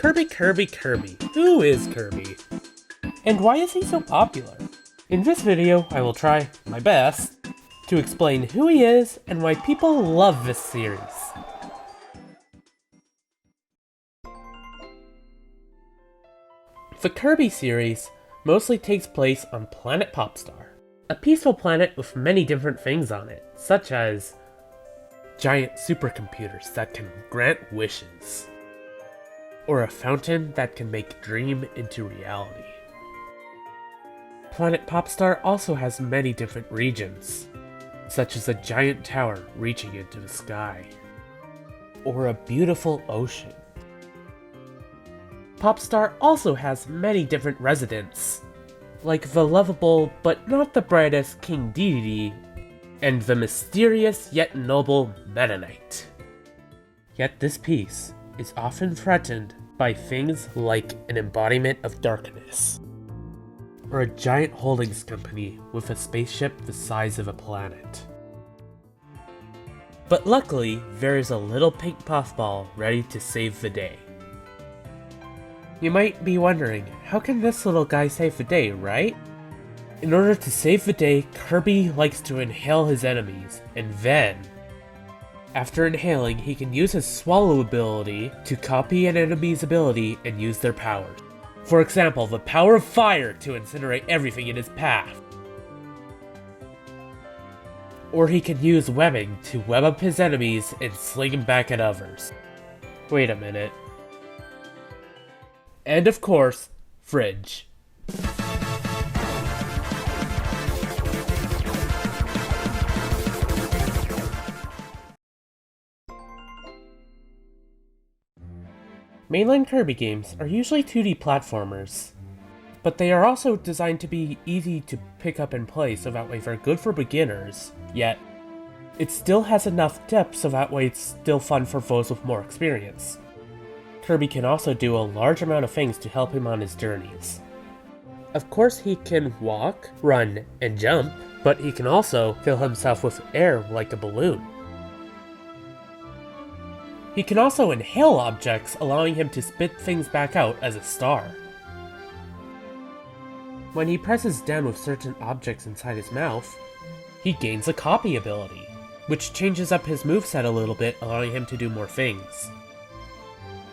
Kirby, Kirby, Kirby. Who is Kirby? And why is he so popular? In this video, I will try my best to explain who he is and why people love this series. The Kirby series mostly takes place on planet Popstar, a peaceful planet with many different things on it, such as giant supercomputers that can grant wishes, or a fountain that can make a dream into reality. Planet Popstar also has many different regions, such as a giant tower reaching into the sky, or a beautiful ocean. Popstar also has many different residents, like the lovable but not the brightest King Dedede, and the mysterious yet noble Meta Knight. Yet this peace is often threatened by things like an embodiment of darkness, or a giant holdings company with a spaceship the size of a planet. But luckily, there is a little pink puffball ready to save the day. You might be wondering, how can this little guy save the day, right? In order to save the day, Kirby likes to inhale his enemies, and then, after inhaling, he can use his swallow ability to copy an enemy's ability and use their powers. For example, the power of fire to incinerate everything in his path. Or he can use webbing to web up his enemies and sling them back at others. Wait a minute. And of course, fridge. Mainline Kirby games are usually 2D platformers, but they are also designed to be easy to pick up and play so that way they're good for beginners, yet it still has enough depth so that way it's still fun for those with more experience. Kirby can also do a large amount of things to help him on his journeys. Of course he can walk, run, and jump, but he can also fill himself with air like a balloon. He can also inhale objects, allowing him to spit things back out as a star. When he presses down with certain objects inside his mouth, he gains a copy ability, which changes up his moveset a little bit, allowing him to do more things,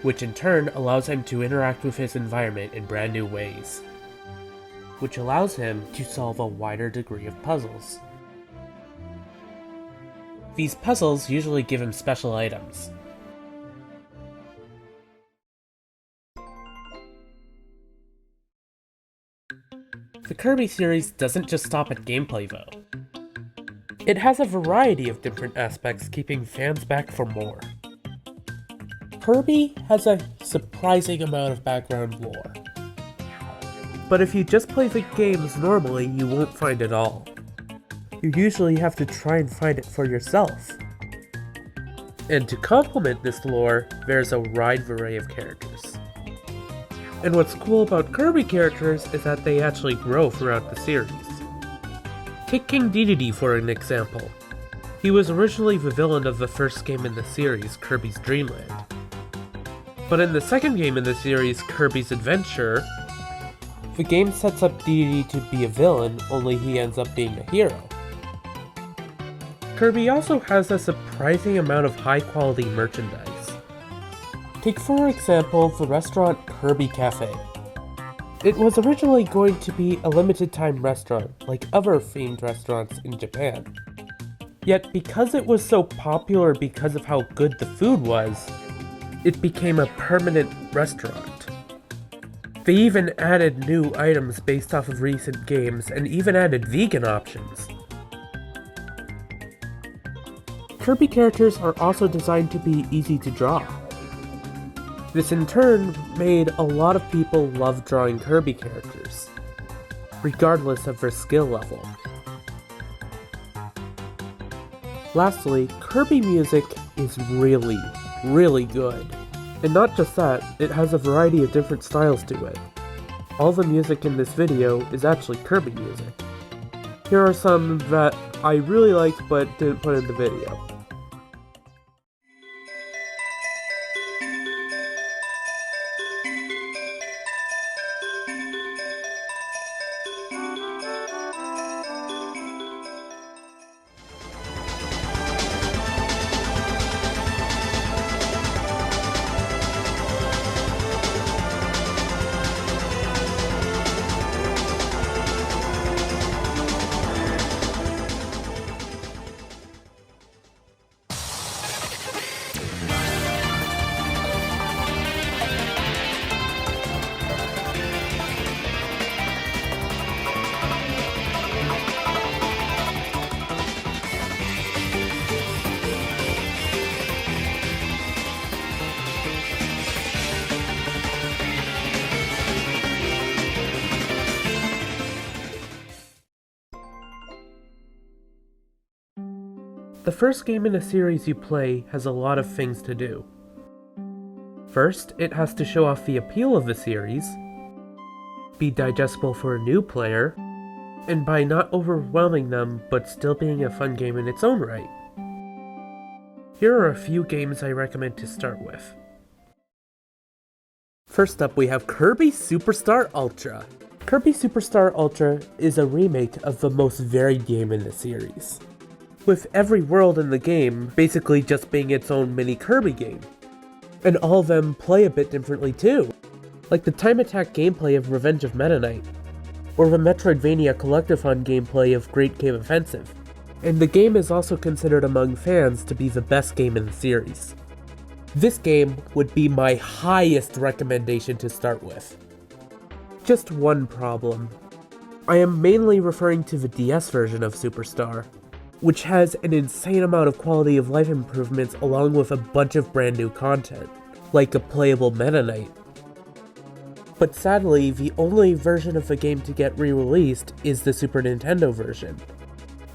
which in turn allows him to interact with his environment in brand new ways, which allows him to solve a wider degree of puzzles. These puzzles usually give him special items. The Kirby series doesn't just stop at gameplay though. It has a variety of different aspects, keeping fans back for more. Kirby has a surprising amount of background lore, but if you just play the games normally, you won't find it all. You usually have to try and find it for yourself. And to complement this lore, there's a wide array of characters. And what's cool about Kirby characters is that they actually grow throughout the series. Take King Dedede for an example. He was originally the villain of the first game in the series, Kirby's Dream Land. But in the second game in the series, Kirby's Adventure, the game sets up Dedede to be a villain, only he ends up being a hero. Kirby also has a surprising amount of high-quality merchandise. Take for example the restaurant Kirby Cafe. It was originally going to be a limited-time restaurant, like other themed restaurants in Japan. Yet because it was so popular because of how good the food was, it became a permanent restaurant. They even added new items based off of recent games, and even added vegan options. Kirby characters are also designed to be easy to draw. This in turn made a lot of people love drawing Kirby characters, regardless of their skill level. Lastly, Kirby music is really good. And not just that, it has a variety of different styles to it. All the music in this video is actually Kirby music. Here are some that I really liked but didn't put in the video. The first game in a series you play has a lot of things to do. First, it has to show off the appeal of the series, be digestible for a new player, and by not overwhelming them but still being a fun game in its own right. Here are a few games I recommend to start with. First up, we have Kirby Superstar Ultra. Kirby Superstar Ultra is a remake of the most varied game in the series, with every world in the game basically just being its own mini Kirby game. And all of them play a bit differently too, like the time attack gameplay of Revenge of Meta Knight, or the Metroidvania Collectathon gameplay of Great Game Offensive. And the game is also considered among fans to be the best game in the series. This game would be my highest recommendation to start with. Just one problem. I am mainly referring to the DS version of Superstar, which has an insane amount of quality of life improvements along with a bunch of brand new content, like a playable Meta Knight. But sadly, the only version of the game to get re-released is the Super Nintendo version,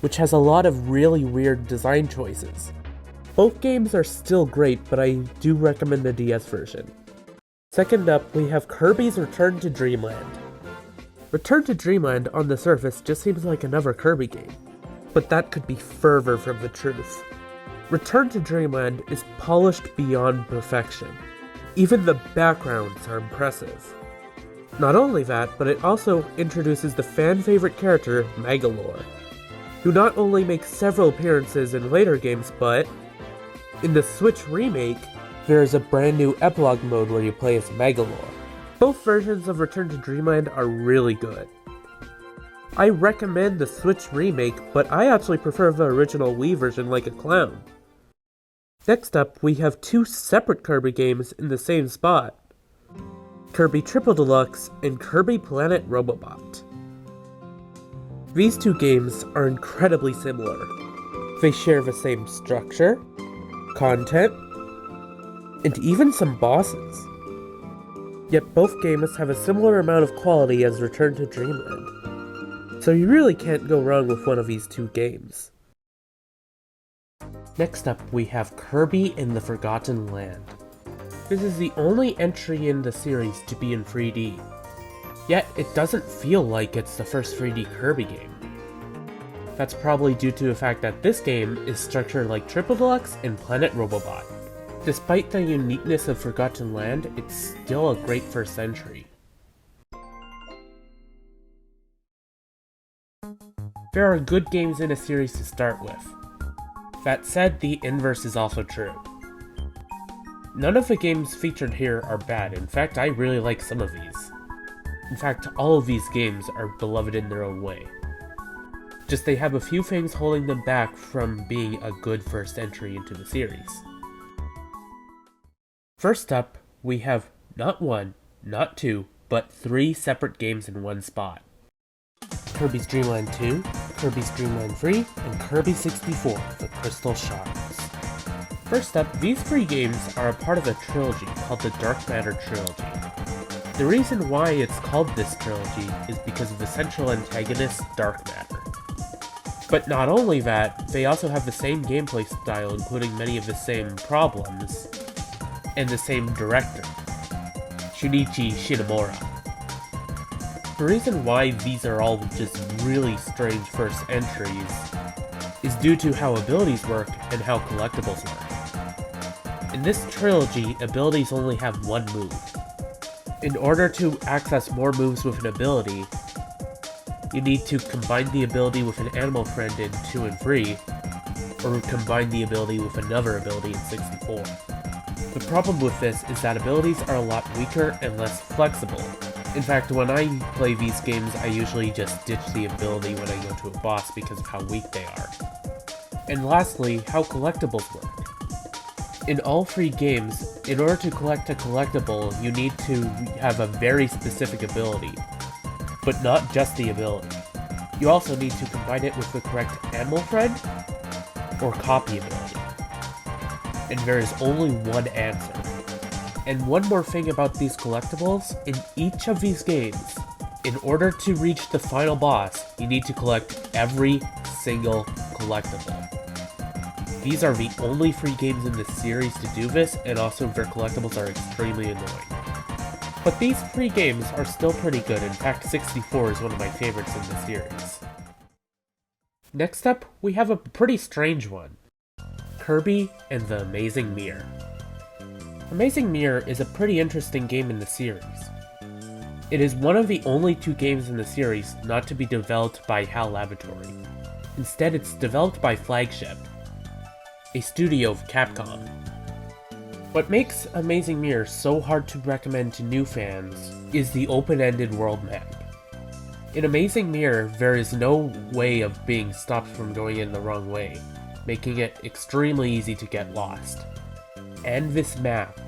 which has a lot of really weird design choices. Both games are still great, but I do recommend the DS version. Second up, we have Kirby's Return to Dreamland. Return to Dreamland on the surface just seems like another Kirby game, but that could be further from the truth. Return to Dreamland is polished beyond perfection. Even the backgrounds are impressive. Not only that, but it also introduces the fan-favorite character, Megalore, who not only makes several appearances in later games, but in the Switch remake, there is a brand new epilogue mode where you play as Megalore. Both versions of Return to Dreamland are really good. I recommend the Switch remake, but I actually prefer the original Wii version like a clown. Next up, we have two separate Kirby games in the same spot: Kirby Triple Deluxe and Kirby Planet Robobot. These two games are incredibly similar. They share the same structure, content, and even some bosses. Yet both games have a similar amount of quality as Return to Dreamland, so you really can't go wrong with one of these two games. Next up, we have Kirby in the Forgotten Land. This is the only entry in the series to be in 3D, yet it doesn't feel like it's the first 3D Kirby game. That's probably due to the fact that this game is structured like Triple Deluxe and Planet Robobot. Despite the uniqueness of Forgotten Land, it's still a great first entry. There are good games in a series to start with. That said, the inverse is also true. None of the games featured here are bad. In fact, I really like some of these. In fact, all of these games are beloved in their own way. Just they have a few things holding them back from being a good first entry into the series. First up, we have not one, not two, but three separate games in one spot. Kirby's Dream Land 2, Kirby's Dream Land 3, and Kirby 64, The Crystal Shards. First up, these three games are a part of a trilogy called the Dark Matter Trilogy. The reason why it's called this trilogy is because of the central antagonist, Dark Matter. But not only that, they also have the same gameplay style, including many of the same problems, and the same director, Shunichi Shinomura. The reason why these are all just really strange first entries is due to how abilities work and how collectibles work. In this trilogy, abilities only have one move. In order to access more moves with an ability, you need to combine the ability with an animal friend in 2 and 3, or combine the ability with another ability in 64. The problem with this is that abilities are a lot weaker and less flexible. In fact, when I play these games, I usually just ditch the ability when I go to a boss because of how weak they are. And lastly, how collectibles work. In all three games, in order to collect a collectible, you need to have a very specific ability, but not just the ability. You also need to combine it with the correct animal friend or copy ability. And there is only one answer. And one more thing about these collectibles, in each of these games, in order to reach the final boss, you need to collect every single collectible. These are the only free games in this series to do this, and also their collectibles are extremely annoying. But these free games are still pretty good. In fact, 64 is one of my favorites in the series. Next up, we have a pretty strange one. Kirby and the Amazing Mirror. Amazing Mirror is a pretty interesting game in the series. It is one of the only 2 games in the series not to be developed by HAL Laboratory. Instead, it's developed by Flagship, a studio of Capcom. What makes Amazing Mirror so hard to recommend to new fans is the open-ended world map. In Amazing Mirror, there is no way of being stopped from going in the wrong way, making it extremely easy to get lost. And this map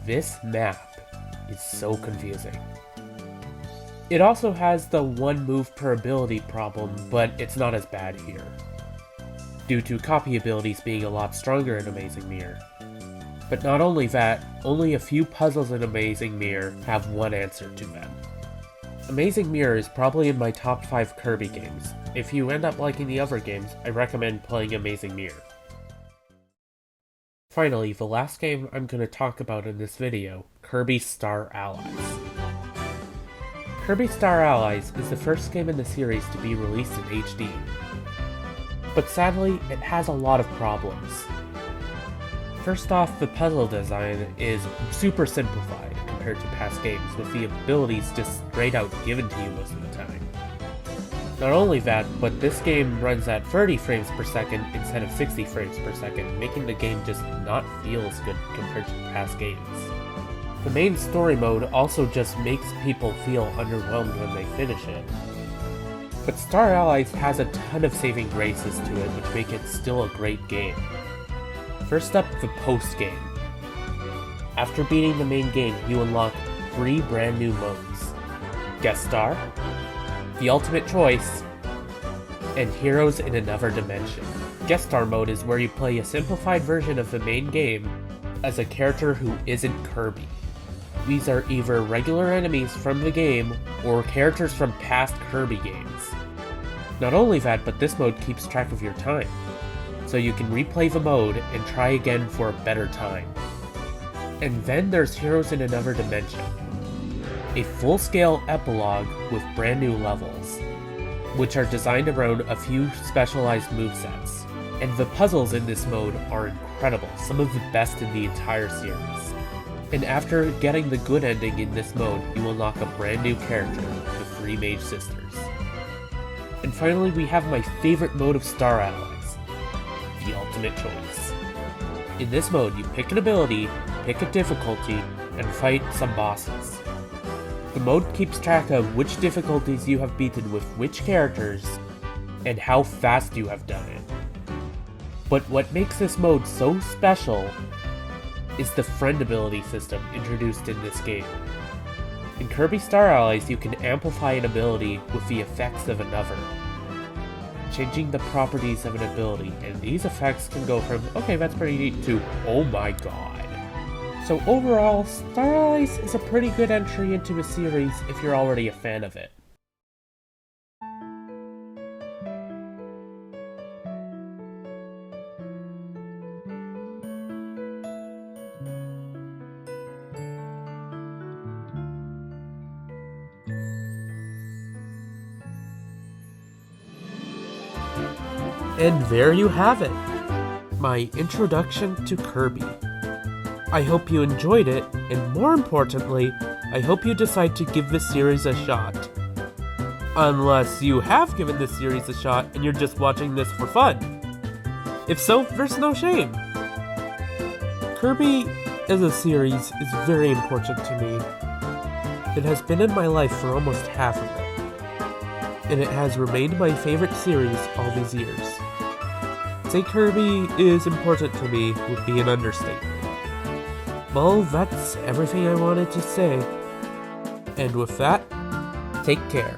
is so confusing. It also has the 1 move per ability problem, but it's not as bad here, due to copy abilities being a lot stronger in Amazing Mirror. But not only that, only a few puzzles in Amazing Mirror have one answer to them. Amazing Mirror is probably in my top 5 Kirby games. If you end up liking the other games, I recommend playing Amazing Mirror. Finally, the last game I'm going to talk about in this video, Kirby Star Allies. Kirby Star Allies is the first game in the series to be released in HD. But sadly, it has a lot of problems. First off, the puzzle design is super simplified compared to past games, with the abilities just straight out given to you most of the time. Not only that, but this game runs at 30 frames per second instead of 60 frames per second, making the game just not feel as good compared to past games. The main story mode also just makes people feel underwhelmed when they finish it. But Star Allies has a ton of saving graces to it, which make it still a great game. First up, the post-game. After beating the main game, you unlock 3 brand new modes: Guest Star, The Ultimate Choice, and Heroes in Another Dimension. Guest Star mode is where you play a simplified version of the main game as a character who isn't Kirby. These are either regular enemies from the game or characters from past Kirby games. Not only that, but this mode keeps track of your time, so you can replay the mode and try again for a better time. And then there's Heroes in Another Dimension, a full-scale epilogue with brand new levels, which are designed around a few specialized movesets. And the puzzles in this mode are incredible, some of the best in the entire series. And after getting the good ending in this mode, you unlock a brand new character, the 3 Mage Sisters. And finally, we have my favorite mode of Star Allies, the Ultimate Choice. In this mode, you pick an ability, pick a difficulty, and fight some bosses. The mode keeps track of which difficulties you have beaten with which characters, and how fast you have done it. But what makes this mode so special is the friend ability system introduced in this game. In Kirby Star Allies, you can amplify an ability with the effects of another, changing the properties of an ability, and these effects can go from, okay, that's pretty neat, to, oh my god. So overall, Star Allies is a pretty good entry into the series if you're already a fan of it. And there you have it, my introduction to Kirby. I hope you enjoyed it, and more importantly, I hope you decide to give this series a shot. Unless you have given this series a shot and you're just watching this for fun. If so, there's no shame. Kirby as a series is very important to me. It has been in my life for almost half of it, and it has remained my favorite series all these years. To say Kirby is important to me would be an understatement. Well, that's everything I wanted to say. And with that, take care.